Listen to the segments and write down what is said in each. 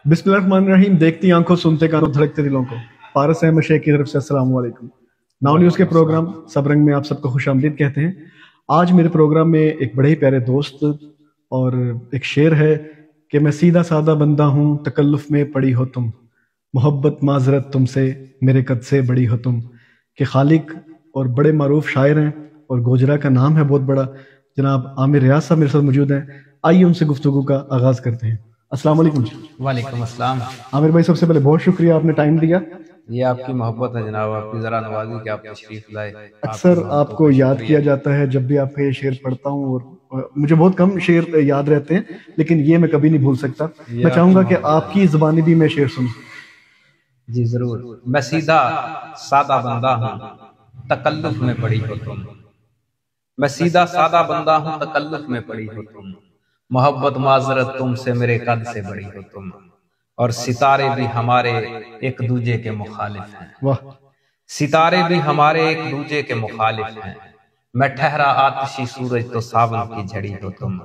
बिस्मिल्लाहिर्रहमानिर्रहीम। देखती आंखों, सुनते कानों, धड़कते दिलों को। पारस अहमद शेख की तरफ से अस्सलाम वालेकुम। नाउ न्यूज़ के प्रोग्राम सब रंग में आप सबको खुशामदीद कहते हैं। आज मेरे प्रोग्राम में एक बड़े ही प्यारे दोस्त और एक शेर है कि मैं सीधा सादा बंदा हूँ, तकल्लुफ में पड़ी हो तुम, मोहब्बत माजरत तुमसे, मेरे कद से बड़ी हो तुम। के खालिक और बड़े मारूफ शायर हैं और गोजरा का नाम है बहुत बड़ा। जनाब आमिर रियाज साहब मेरे साथ मौजूद हैं। आइए उनसे गुफ्तगू का आगाज करते हैं। अस्सलाम वालेकुम जी। वालेकुम अस्सलाम। आमिर भाई, सबसे पहले बहुत शुक्रिया, आपने टाइम दिया। ये आपकी मोहब्बत है जनाब, आपकी ज़रा नवाजी कि आप तशरीफ लाए। आपकी अक्सर मोहब्बतों आपको का याद शुक्रिया। किया जाता है जब भी आपका ये शेर पढ़ता हूँ, और मुझे बहुत कम शेर याद रहते हैं, लेकिन ये मैं कभी नहीं भूल सकता। ये मैं आपकी चाहूंगा कि मोहब्बत है आपकी जनाब। जुबानी भी मैं शेर सुनूं। जी जरूर। मैं सीधा सादा बंदा हूँ, तकल्लुफ में पड़ी हो तुम। मैं सीधा सादा बंदा हूँ, तकल्लुफ में पड़ी हो तुम। मोहब्बत माजरत तुमसे, मेरे कद से बड़ी हो तुम। और सितारे भी हमारे एक दूजे के मुखालिफ हैं। वाह। सितारे भी हमारे एक दूजे के मुखालिफ हैं। मैं ठहरा आतिशी सूरज तो सावन की झड़ी हो तुम।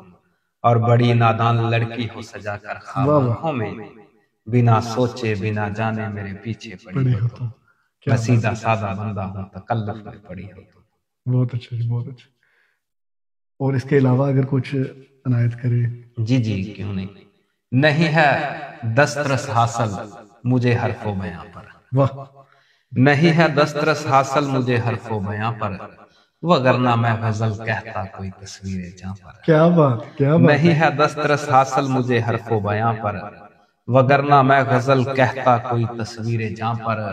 और बड़ी नादान लड़की हो सजा कर ख्वाब वाह वाह। आंखों में, बिना सोचे बिना जाने मेरे पीछे पड़ी बड़े हो हो तुम। तुम। मैं क्या बात सीधा है। सादा बंदा हूँ, तकल्लुफ में पड़ी हो तुम। बहुत अच्छा जी, बहुत अच्छा। और इसके अलावा अगर कुछ अनायत करे। जी जी, क्यों नहीं। नहीं है दस्तरस हासिल मुझे हरफो बयां पर। वाह। नहीं है दस्तरस हासिल मुझे हरफो बयां पर, वगरना मैं गजल कहता कोई तस्वीरें जहां पर। क्या बात, क्या बात नहीं है। है दस्तरस हासिल मुझे हरफो बयां पर, वगरना मैं गजल कहता कोई तस्वीरें जहां पर।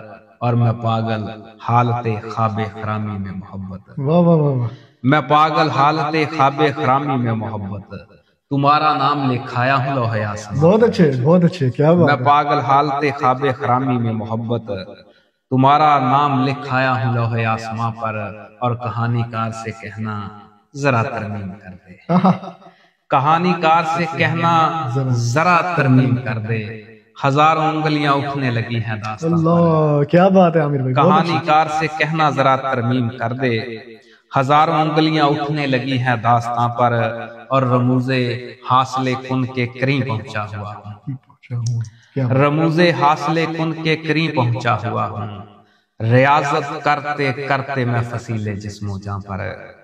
और मैं पागल हालते ख्वाबे खरामी में मोहब्बत। वाह वाह वाह वाह। मैं पागल हालते ख्वाबे खरामी में मोहब्बत, तुम्हारा नाम लिखाया हूं लौह आसमां बहुत पर। अच्छे, बहुत अच्छे, क्या मैं बात है। पागल हालते ख्वाबे खरामी में मोहब्बत, तुम्हारा नाम लिखाया हूं लौह आसमां पर। और कहानीकार से कहना जरा तरमीम कर दे। आहा। कहानीकार से कहना जरा। जरा तरमीम कर दे। हजारों उंगलियां उठने लगी हैं दास्तां पर। अल्लाह, क्या बात है आमिर भाई, बहुत अच्छी। कहानीकार से कहना जरा तरमीम कर दे। हजारों उंगलियां उठने लगी हैं दास्तां पर। और रमूजे हासले कुन के करीब पहुंचा हुआ हूं। पहुंचा हुआ। क्या बात। रमूजे हासले कुन के करीब पहुंचा हुआ हूँ। रियाजत करते करते मैं फसीले जिस्मो जहां पर।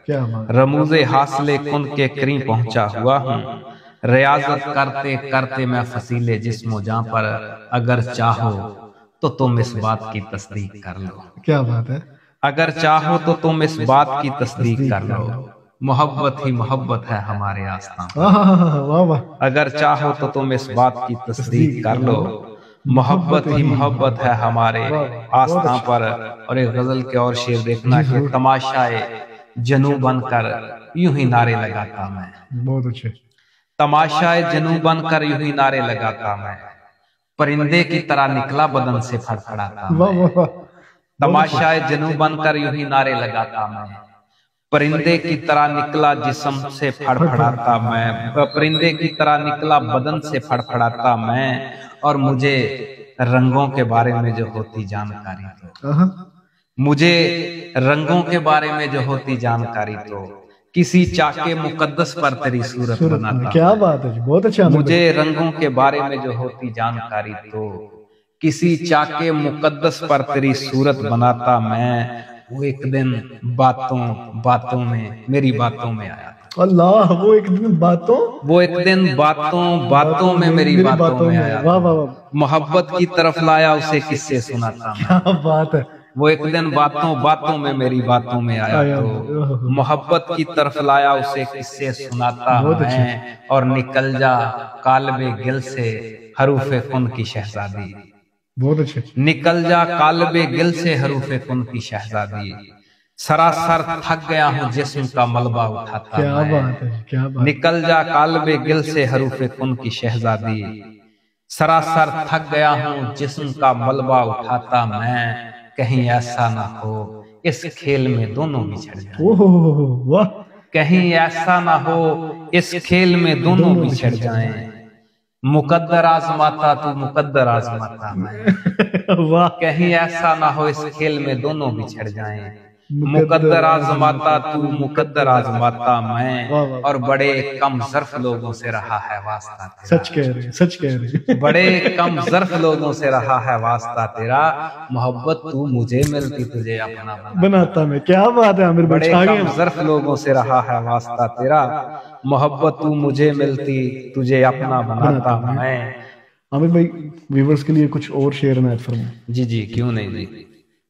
क्या बात। रमूजे हासले कुन के करीब पहुंचा हुआ हूँ। रियाजत करते करते मैं फसीले जिस्मो जहां पर। अगर चाहो तो तुम इस बात की तस्दीक कर लो। क्या बात है। अगर चाहो तो तुम इस बात की तस्दीक कर तस्दीक लो। कर लो। मोहब्बत ही मोहब्बत है हमारे आस्था पर। आहा, वाह वाह। अगर चाहो तो तुम इस बात की तस्दीक तस्दीक कर कर लो। लो। मोहब्बत मोहब्बत ही ही मोहब्बत है मोहब्बत है। हमारे वाह वाह, बहुत आस्था अच्छा। पर। और एक गजल के और शेर देखना जी कि जरूर। तमाशाए जनू बनकर यूं ही नारे लगाता मैं। बहुत अच्छे। तमाशाए जनू बनकर यूं ही नारे लगाता मैं। परिंदे की तरह निकला बदन से फड़फड़ाता वाह मैं। वाह वाह। बहुत अच्छे। तमाशाए जनू बनकर यूं ही नारे लगाता मैं। परिंदे की तरह निकला जिस्म से फड़फड़ाता मैं। परिंदे की तरह निकला बदन से फड़फड़ाता मैं। और मुझे रंगों के बारे में जो होती जानकारी तो, आहा। मुझे रंगों के बारे में जो होती जानकारी तो, किसी चाके मुकद्दस पर तेरी सूरत सूरत बना, बनाता क्या मैं। बात है जी, बहुत अच्छा आमिर मुझे भाई। रंगों के बारे में जो होती जानकारी तो, किसी चाके मुकद्दस पर तेरी सूरत बनाता मैं। वो एक दिन बातों बातों में मेरी बातों में आया था। अल्लाह, वो एक दिन बातों। वो एक दिन बातों बातों में मेरी मेरी बातों बातों में में, आया वाह तो। वाह वाह। मोहब्बत की तरफ लाया उसे किस्से सुनाता मैं। क्या बात है। वो एक दिन बातों बातों में मेरी बातों में आया आया तो। मैं, ओहो। मोहब्बत की तरफ लाया उसे किस्से सुनाता बहुत अच्छे। मैं। और निकल जा काल्बे गिल से हरूफे कुन की शहजादी। बहुत अच्छे। निकल जा काल्बे गिल से हरूफे कुन की शहजादी। सरासर थक गया हूँ जिस्म का मलबा उठाता क्या मैं। बात है, क्या बात। निकल जा काल्बे गिल से हरूफे कुन की शहजादी। सरासर थक गया हूँ जिस्म का मलबा उठाता मैं। कहीं ऐसा ना हो इस खेल में दोनों बिछड़ जाएं। ओहो, वाह। कहीं ऐसा ना हो इस खेल में दोनों दोनों बिछड़ बिछड़ जाएं। जाए। मुकद्दर आजमाता तू मुकद्दर आजमाता मैं। वाह। कहीं ऐसा ना हो इस खेल में दोनों बिछड़ जाएं। मुकद्दर आजमाता तू, मुकद्दर आजमाता मैं, वाह, वाह। और बड़े कम ज़र्फ लोगों से रहा है वास्ता तेरा। सच कह रहे हैं, सच कह रहे हैं। बड़े कम ज़र्फ लोगों से रहा है वास्ता तेरा, मोहब्बत तू मुझे मिलती तुझे अपना बनाता मैं। क्या बात है आमिर भाई, बड़े छा गए कम हम। ज़र्फ लोगों से रहा है वास्ता तेरा, मोहब्बत तू मुझे मिलती तुझे अपना बनाता मैं। आमिर भाई व्यूवर्स के लिए कुछ और शेर इनायत फरमाएं। जी जी क्यों नहीं जी।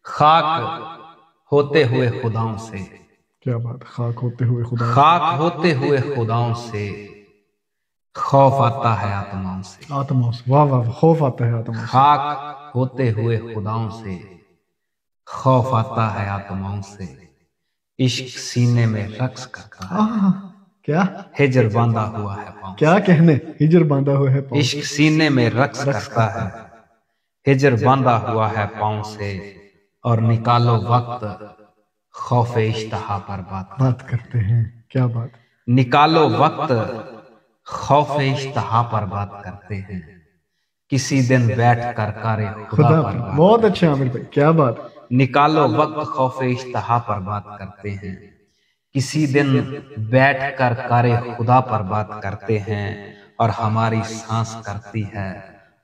खाक होते हुए खुदाओं से, क्या बात, खाक होते हुए खुदा, खाक होते हुए खुदाओं से, खौफ आता है आत्माओं से। आत्माओं से, वाह वाह, खौफ आता है आत्माओं से। खाक होते हुए खुदाओं से, खौफ आता है आत्माओं से, इश्क सीने में रक्स करता है, क्या हिजर बांधा हुआ है पाँव। क्या कहने, हिजर बांधा हुआ है पाँव। इश्क सीने में रक्स करता है, हिजर बांधा हुआ है पाँव से, और निकालो वक्त खौफ इश्तहा पर बात करते हैं। क्या बात, निकालो वक्त खौफ इश्तहा पर बात करते हैं, किसी दिन बैठ कर कारे खुदा खुदा पर बात। बहुत अच्छे आमिर भाई, क्या बात। निकालो वक्त खौफ इश्तहा पर बात करते हैं, किसी दिन बैठ कर कारे खुदा पर बात करते हैं, और हमारी सांस करती है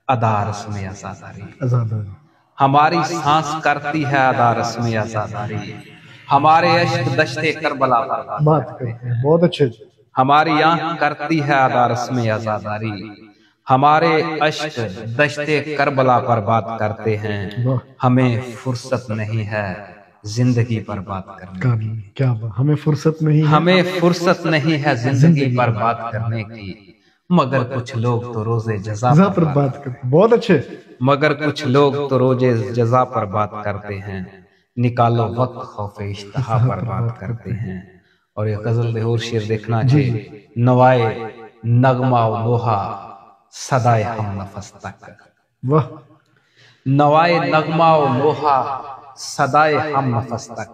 अदा रस्म अज़ादारी। आजादारी, हमारी सांस करती है अदा रस्म अज़ादारी, हमारे अश्क दश्ते करबला पर बात करते हैं। बहुत अच्छे। हमारी आंख करती है अदा रस्म अज़ादारी, हमारे अश्क दश्ते करबला पर बात करते हैं, वाह, हमें फुर्सत नहीं है जिंदगी पर बात करने की। क्या बात, हमें फुर्सत नहीं है, हमें फुर्सत नहीं है जिंदगी पर बात करने की, मगर कुछ लोग तो रोजे जजा जजा पर पर बात करते। बहुत अच्छे। मगर कुछ लोग तो रोजे जजा पर बात करते हैं, निकालो वक्त खौफ इश्तहा पर बात करते हैं। और ये गजल और शेर देखना चाहिए। नवाए नगमा लोहा सदाए हम नफस तक, वाह, नवाए नगमा लोहा सदाए हम नफस तक,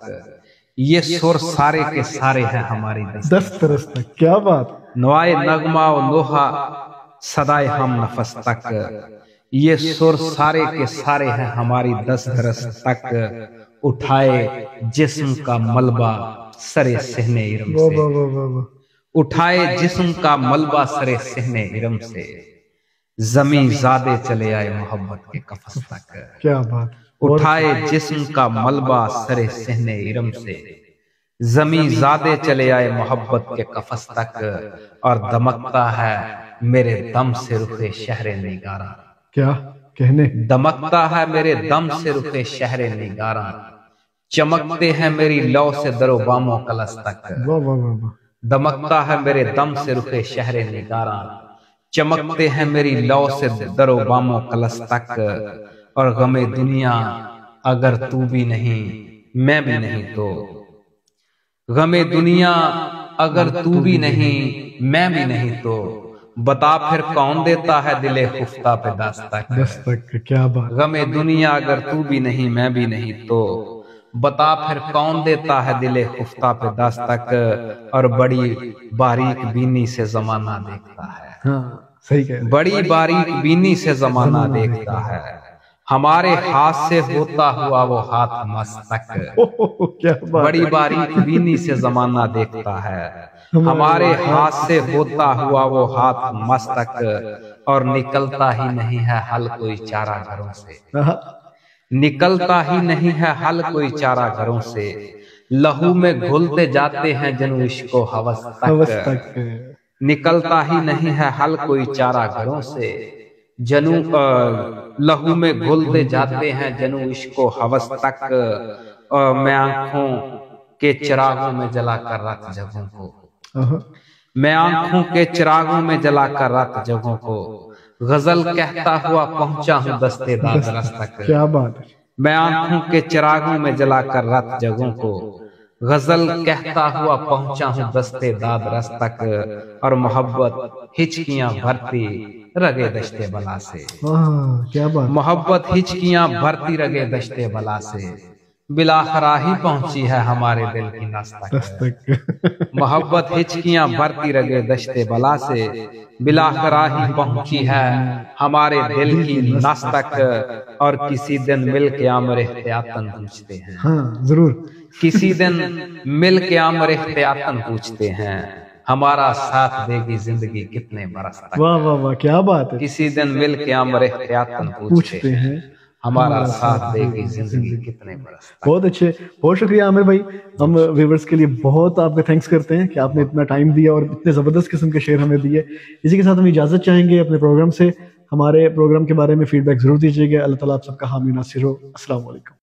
ये सुर सारे के सारे हैं हमारी दस्त रस तक। क्या बात, नवाए नगमा लोहा सदाए हम नफस तक, ये सुर सारे के सारे हैं हमारी दस्त रस तक, उठाए जिस्म का मलबा सरे सहने इरम वाह से, वाह वाह वाह वाह। उठाए जिस्म का मलबा सरे सहने इरम से, जमी ज़ादे चले आए मोहब्बत के कफस तक। क्या बात, उठाए जिस्म का मलबा सरे सहने इरम से, जमी ज़ादे चले आए मोहब्बत के कफस तक, और दमकता है मेरे दम से रुखे शहरे निगारा। क्या कहने, दमकता है मेरे दम से रुखे शहरे निगारा, चमकते हैं मेरी लौ से दरो बामो कलस तक। वाह वाह वाह वाह। दमकता है मेरे दम से रुखे शहरे निगारा, चमकते हैं मेरी लौ से दरो बामो कलस तक, और गमे दुनिया अगर तू भी नहीं मैं भी नहीं तो, गमे दुनिया अगर तू भी नहीं मैं भी नहीं तो, बता फिर कौन देता है दिले खुफ्ता पे दस्तक। दस्तक, क्या बात, गमे दुनिया अगर तू भी नहीं मैं भी नहीं तो, बता फिर कौन देता है दिले खुफ्ता पे दस्तक, और बड़ी बारीक बीनी से जमाना देखता है। हाँ सही कह रहे हैं। बड़ी बारीक बीनी से जमाना देखता है, हमारे हाथ से होता हुआ वो हाथ मस्तक। क्या बात, बड़ी बारीक बीनी से जमाना देखता है, हमारे हाथ से होता हुआ वो हाथ मस्तक, और निकलता ही नहीं है हल कोई चारा घरों से, निकलता ही नहीं है हल कोई चारा घरों से, लहू में घुलते जाते हैं जनू इश्को हवस तक, निकलता ही नहीं है हल कोई चारा घरों से, जनू लहू में घुलते जाते हैं जनू इश्को हवस तक, और मैं आंखों के चिरागों में जलाकर रात जगहों को, मैं आंखों के चिरागों में जलाकर रात जगहों को, गजल कहता हुआ पहुंचा हूँ दस्ते दाद रस तक। क्या बात है, मैं आंखों के चिरागों में जलाकर रात जगहों को, गजल कहता हुआ पहुंचा हूँ दस्ते दाद रस तक, और मोहब्बत हिचकियां भरती रगे दश्ते बला से, क्या बात, मोहब्बत हिचकियां भरती रगे दश्ते बला से, बिलाखरा ही पहुंची है हमारे दिल की नस तक। दस्तक मोहब्बत हिचकियां भरती रगे दश्ते बला से, बिलाखरा ही पहुंची है हमारे दिल की नस तक। और किसी दिन मिल के आमर एहतियातन पूछते हैं, हाँ जरूर, किसी दिन मिल के आमर एहतियातन पूछते हैं, हमारा साथ देगी जिंदगी कितने बरस तक। वाह वाह वाह, क्या बात है। किसी दिन मिल के आमर एहतियातन पूछते हैं, हमारा साथ देगी जिंदगी कितने बरस तक। बहुत अच्छे, बहुत शुक्रिया आमिर भाई। हम व्यूवर्स के लिए बहुत आपका थैंक्स करते हैं कि आपने इतना टाइम दिया और इतने ज़बरदस्त किस्म के शेर हमें दिए। इसी के साथ हम इजाज़त चाहेंगे अपने प्रोग्राम से। हमारे प्रोग्राम के बारे में फीडबैक ज़रूर दीजिएगा। अल्लाह ताला आप सबका हामी नासिर हो। अस्सलाम वालेकुम।